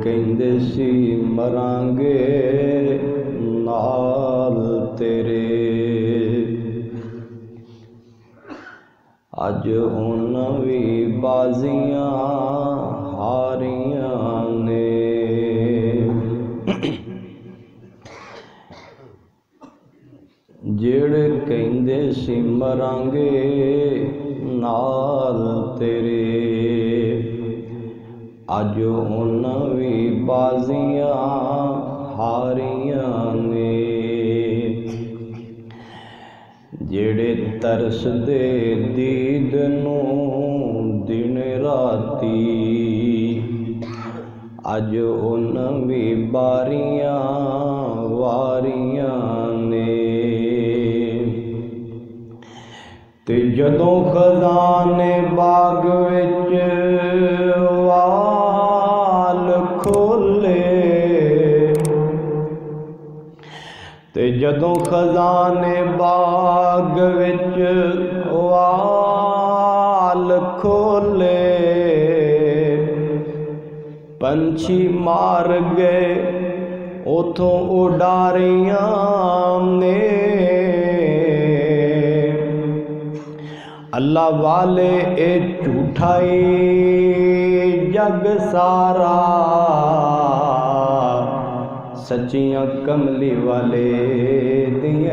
ਕਹਿੰਦੇ ਸੀ ਮਰਾਂਗੇ नाल तेरे, अज उन्हां भी बाजियां हारियां ने। जेड़े कहंदे सी मरांगे नाल तेरे, अज उन्हां भी बाजियां हारियां ने। जेड़े तरसदे दीद नूं दिन राती, अज उन्हां भी बारियां वारियां ने। ते जदों खजाने बाग विच वाल खोले, ते जदों खजाने बाग विच वाल खोले, पंछी मार गए उथों उडारियां ने। अल्लाह वाले ए झूठाई जग सारा, सच्चियां कमली वाले दियां